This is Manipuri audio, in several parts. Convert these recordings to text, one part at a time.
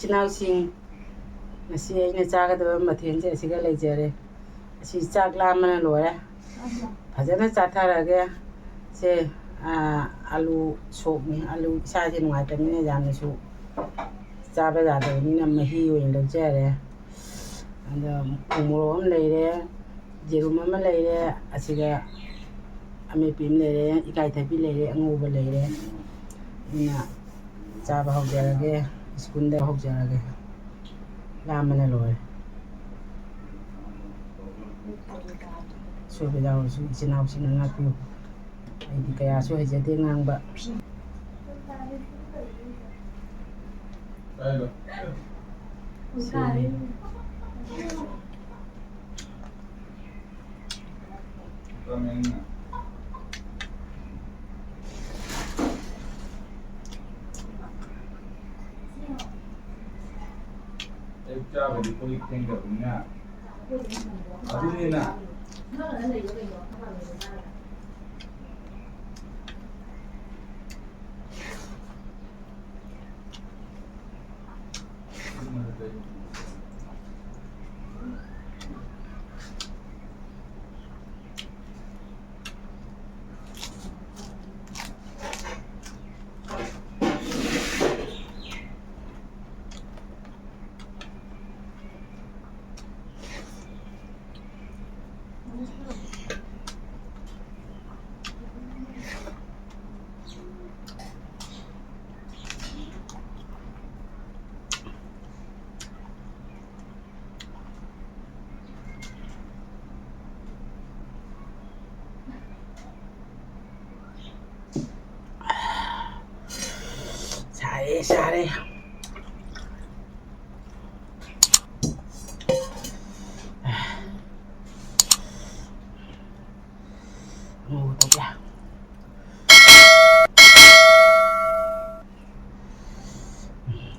ꯏꯆꯤꯟ ꯏꯅꯥꯎꯁꯤꯡ ꯉꯁꯤ ꯑꯩꯅ ꯆꯥꯒꯗꯕ ꯃꯊꯦꯜꯁꯦ ꯑꯁꯤꯒ ꯂꯩꯖꯔꯦ ꯑꯁꯤ ꯆꯥꯛ ꯂꯥꯝꯕꯅ ꯂꯣꯏꯔꯦ ꯐꯖꯅ ꯆꯥꯊꯔꯒꯦ ꯁꯦ ꯑꯂꯨ ꯁꯣꯛꯅꯤ ꯑꯂꯨ ꯏꯁꯥꯁꯦ ꯅꯨꯡꯉꯥꯏꯇꯕꯅꯤꯅ ꯌꯥꯝꯅꯁꯨ ꯆꯥꯕ ꯌꯥꯗꯕꯅꯤꯅ ꯃꯍꯤ ꯑꯣꯏꯅ ꯂꯧꯖꯔꯦ ꯑꯗ ꯎꯃꯣꯔꯣꯛ ꯑꯃ ꯂꯩꯔꯦ ꯌꯦꯔꯨꯝ ꯑꯃ ꯂꯩꯔꯦ ꯑꯁꯤꯒ ꯑꯃꯦꯠꯄꯤ ꯑꯃ ꯂꯩꯔꯦ ꯏꯀꯥꯏꯊꯕꯤ ꯂꯩꯔꯦ ꯑꯉꯧꯕ ꯂꯩꯔꯦ ꯑꯩꯅ ꯆꯥꯕ ꯍꯧꯖꯔꯒꯦ ꯁ꯭ꯀꯨꯜꯗ ꯍꯧꯖꯔꯒꯦ ꯂꯥꯝꯕꯅ ꯂꯣꯏꯔꯦ ꯑꯁꯣꯏꯕ ꯌꯥꯎꯔꯁꯨ ꯏꯆꯤꯟ ꯏꯅꯥꯎꯁꯤꯡꯅ ꯉꯥꯛꯄꯤꯌꯨ ꯑꯩꯗꯤ ꯀꯌꯥꯁꯨ ꯍꯩꯖꯗꯦ ꯉꯥꯡꯕ ꯆꯥꯕꯗꯤ ꯀꯣꯜ ꯊꯦꯡꯗꯕꯅꯤꯅ ꯑꯗꯨꯅꯤꯅ ꯁꯥꯔꯦ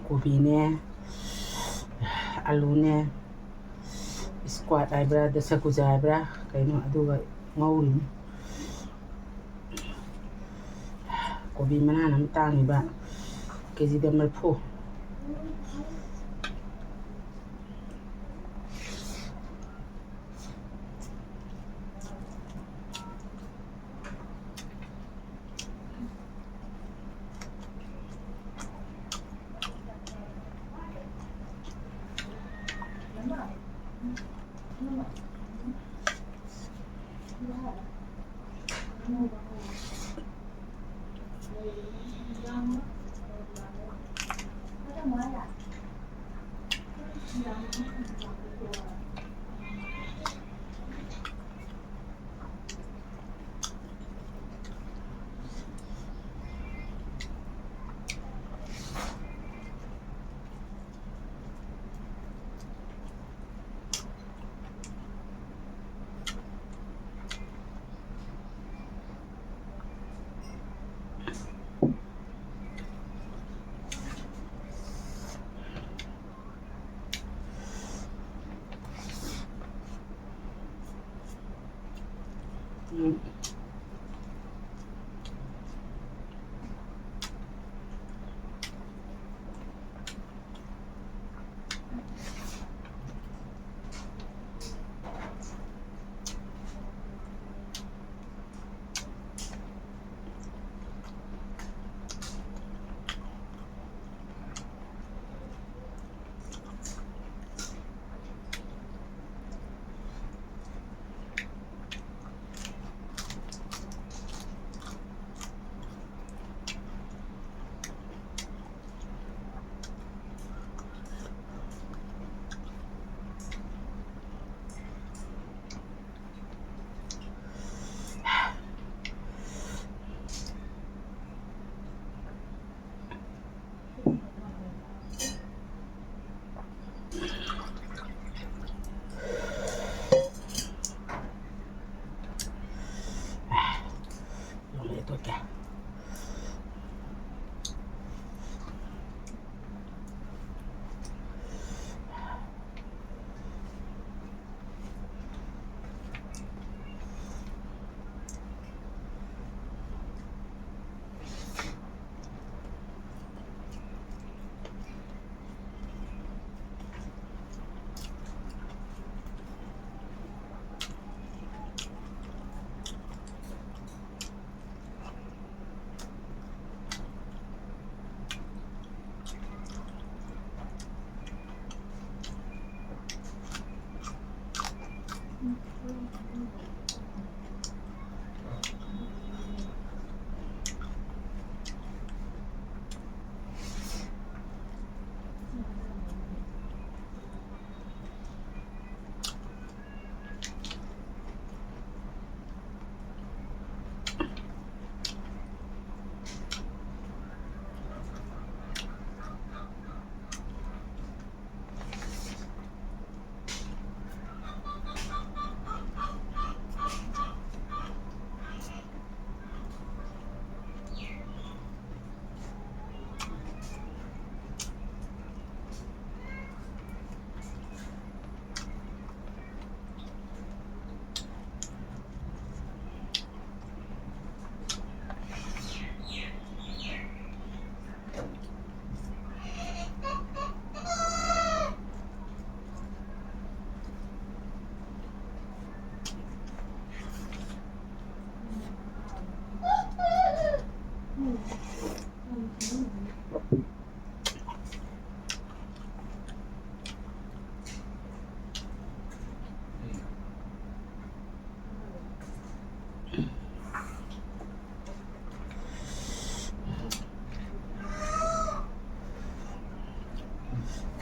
ꯀꯣꯕꯤꯅꯦ ꯑꯂꯨꯅꯦ ꯏꯁꯀ꯭ꯋꯥꯠ ꯍꯥꯏꯕ꯭ꯔꯥ ꯗꯁꯀꯨꯖꯥ ꯍꯥꯏꯕ꯭ꯔꯥ ꯀꯩꯅꯣ ꯑꯗꯨꯒ ꯉꯧꯔꯤꯅꯤ ꯀꯣꯕꯤ ꯃꯅꯥꯅ ꯑꯃ ꯇꯥꯡꯉꯤꯕ ꯀꯦꯖꯤꯗ 40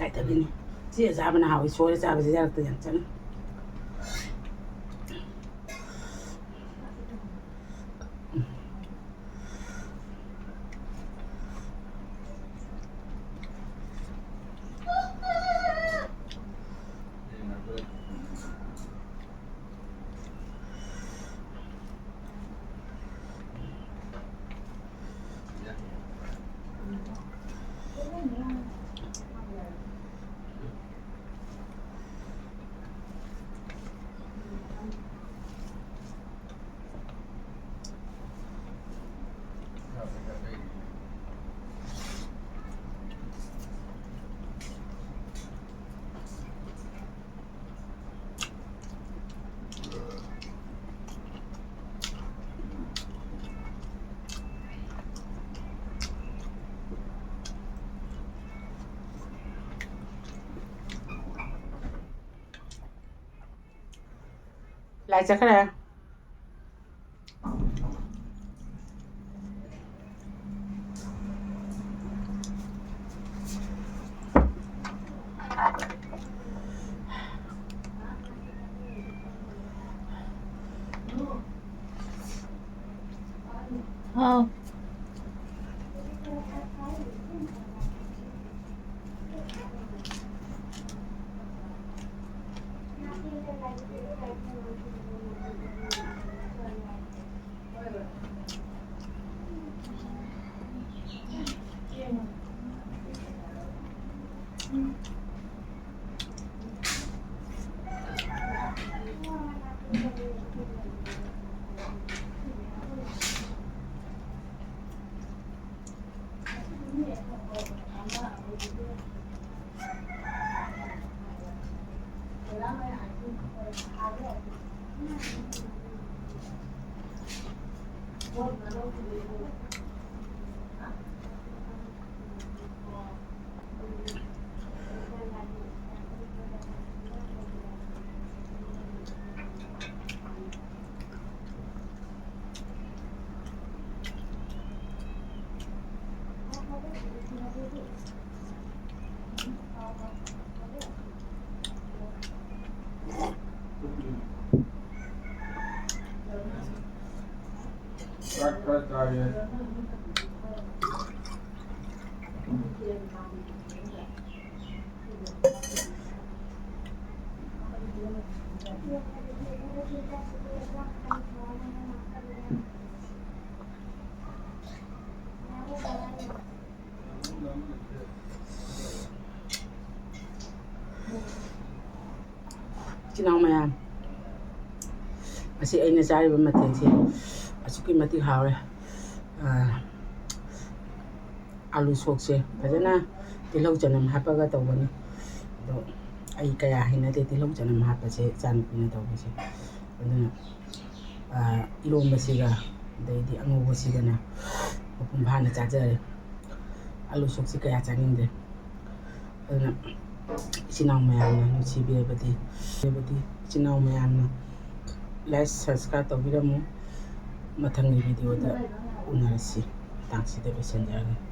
ꯀꯥꯏꯗꯒꯤꯅꯤ ꯆꯦ ꯆꯥꯕꯅ ꯍꯥꯎꯏ ꯁꯣꯏꯔ ꯆꯥꯕꯁꯤ ꯌꯥꯔꯛꯇ ꯌꯥꯝ ꯆꯪꯉꯤ lại chắc cái này không chị nào mày masih ay nasari ba matensi asuki mati hawre alu sokse fazana tilau janam hapaga tawani do ai kaya hinate tilau janam hapase chan pina tawase aduna ilomba siga daidi angobo sigana mapum bhana chajare alu sokse kaya chaninde aduna ichinaw mayamna nuchibirabadi ichinaw mayamna like subscribe tawbiramu mathangni video da unarasi tangsi da besenjare